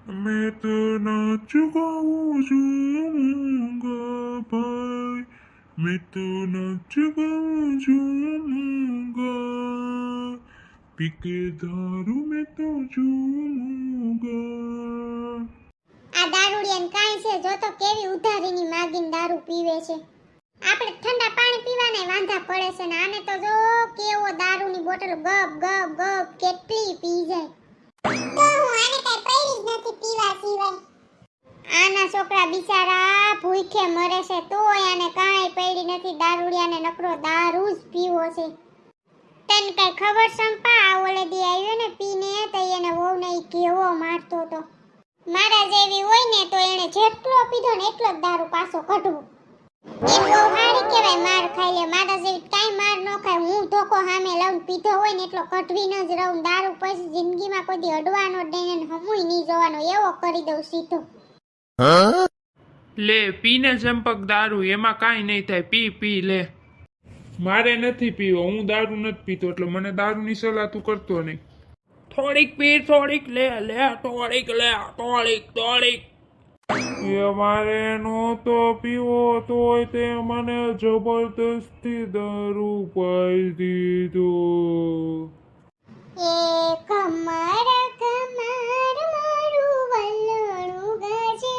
मैं तो नाच गाऊं झूमूंगा भाई, मैं तो नाच गाऊं झूमूंगा, पी के दारू में तो झूमूंगा। આ દારૂડિયાને કાંઈ છે જો તો કેવી ઉધારીની માગીને દારૂ પીવે છે. આપણે ઠંડા પાણી પીવાને વાંધા પડે છે ને આને તો જો કેવો દારૂની બોટલ ગપ ગપ ગપ કેટલી પી જાય. તો હું આને કઈ પડી જ નથી પીવા સિવાય. આના છોકરા બિચારા ભૂખે મરે છે તોય આને કાંઈ પડી નથી. દારૂડિયાને નકરો દારૂ જ પીવો છે. તને કઈ ખબર સંપા આ ઓલે દી આવ્યો ને પીને તો એને વહુને ઈ કેવો મારતો તો. મારા જેવી હોય ને તો એને જેટલો પીધો ને એટલો જ દારૂ પાછો કઢવો. એમ બહુ સારી કહેવાય માર ખાઈ લે. મારા જેવી કાંઈ માર ન ખાય. હું ધોકો સામે લઉં પીધો હોય ને એટલો કઢવી ન જ રહું. દારૂ પછી જિંદગીમાં કોઈ દી અડવાનો જ નહીં ને હમુય નહીં જોવાનો એવો કરી દઉં સીધો. લે પીને ચંપક દારૂ એમાં કાંઈ નહીં થાય. પી પી લે. મારે નથી પીવો, હું દારૂ નથી પીતો એટલે મને દારૂની સલાહ તું કરતો નહીં. થોડીક પી થોડીક લે લે થોડીક લે થોડીક. એ મારે નહોતો પીવો તોય તે મને જબરદસ્તી દારૂ પાઈ દીધો. એ કમર કમર મારું વલ્લણું ગાજે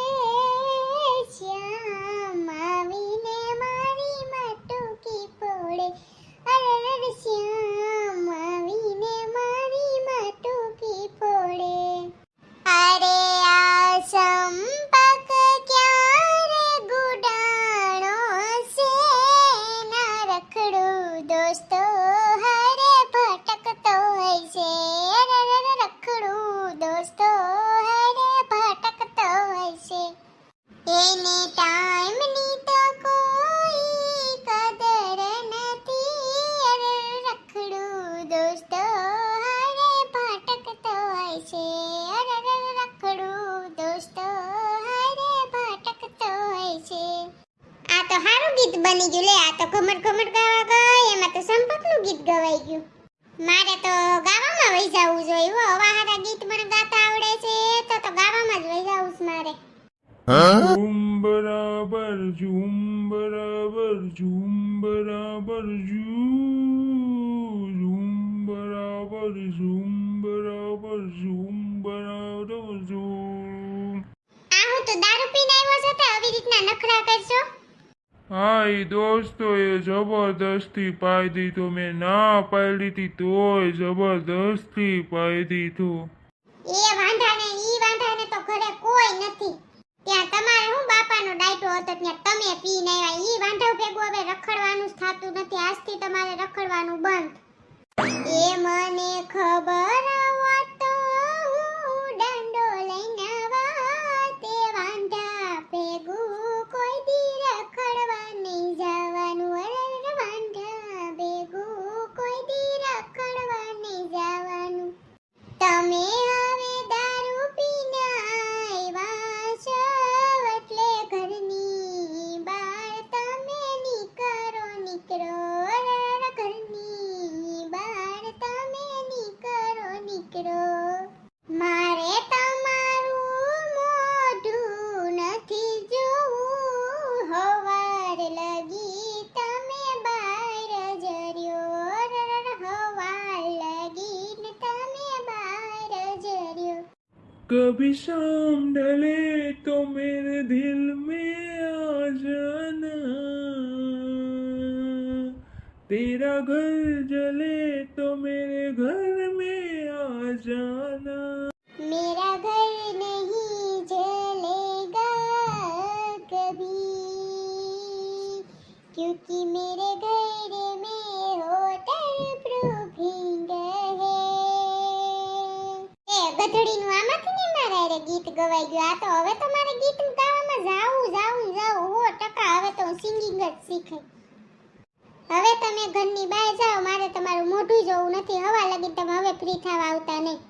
શ્યામ આવીને મારી માટુકી ફોડે. અરે શ્યામ આવીને મારી માટુકી ફોડે. અરે આ સંપક ક્યારે ગુડાણો છે ના રખડું દોસ્તો હરે ભટકતો હોય છે. રખડું દોસ્તો હરે ભટકતો હોય છે. એને ટાઈમની તો કોઈ કદર નથી. રખડું દોસ્તો હરે ભટકતો હોય છે. રખડું દોસ્તો હરે ભટકતો હોય છે. આ તો સારું ગીત બની ગયું. લે આ તો ઘમર ઘમર ગાવા ગઈ એમાં તો સંપકનું ગીત ગવાઈ ગયું. મારે તો ગાવામાં વહી જવું જોઈએ. હવાહારા ગીત મને ગાતા આવડે છે તો ગાવામાં જ વહી જવું છે મારે. ઝૂમ બરાબર ઝૂમ બરાબર ઝૂમ બરાબર ઝૂમ બરાબર ઝૂમ બરાબર ઝૂમ બરાબર ઝૂમ. આ હું તો દારૂ પીને આવ્યો છો તો આવી રીતના નખરા કરશો. હા એ દોસ્તોએ જબરદસ્તી પાઈ દીધો. મેં ના પાડી હતી તોય જબરદસ્તી પાઈ દીધો. એ વાંધાને ઈ વાંધાને તો ઘરે કોઈ નથી. ત્યાં તમારે હું બાપાનો ડાયટો હતો ત્યાં તમે પીને આવ્યા. ઈ વાંઢા ભેગું હવે રખડવાનું જ થાતું નથી. આજથી તમારે રખડવાનું બંધ. એ મને ખબર હોત તો હું દંડો લઈને આવત. તે વાંઢા ભેગું કોઈ દી રખડવા નહીં જવાનું. અરે વાંઢા ભેગું કોઈ દી રખડવા નહીં જવાનું. તમે હવે દારૂ પીને આવ્યા છો એટલે ઘરની બહાર તમે નીકળો. ઘરની બહાર તમે નીકળો. મારે તમારું મોઢું નથી જોવું. હવાર લગી તમે બહાર જર્યો. હવાર લગીને તમે બહાર જર્યો. कभी शाम ढले तो मेरे दिल में आ जाना, तेरा घर जले तो मेरे घर में आ जाना. मेरा घर नहीं जलेगा कभी क्योंकि मेरे घर में होटल प्रूफिंग है. ગધડીનું આમાંથી ને મારા રે ગીત ગવાઈ ગયું. આ તો હવે તો મારે ગીત ગાવામાં જાવું 100% હવે તો હું સિંગિંગ જ શીખાય. હવે તમે ઘરની બહાર જાઓ. મારે તમારું મોઢું જોવું નથી. હવા લગી તમે હવે ફ્રી થવા આવતા નહીં.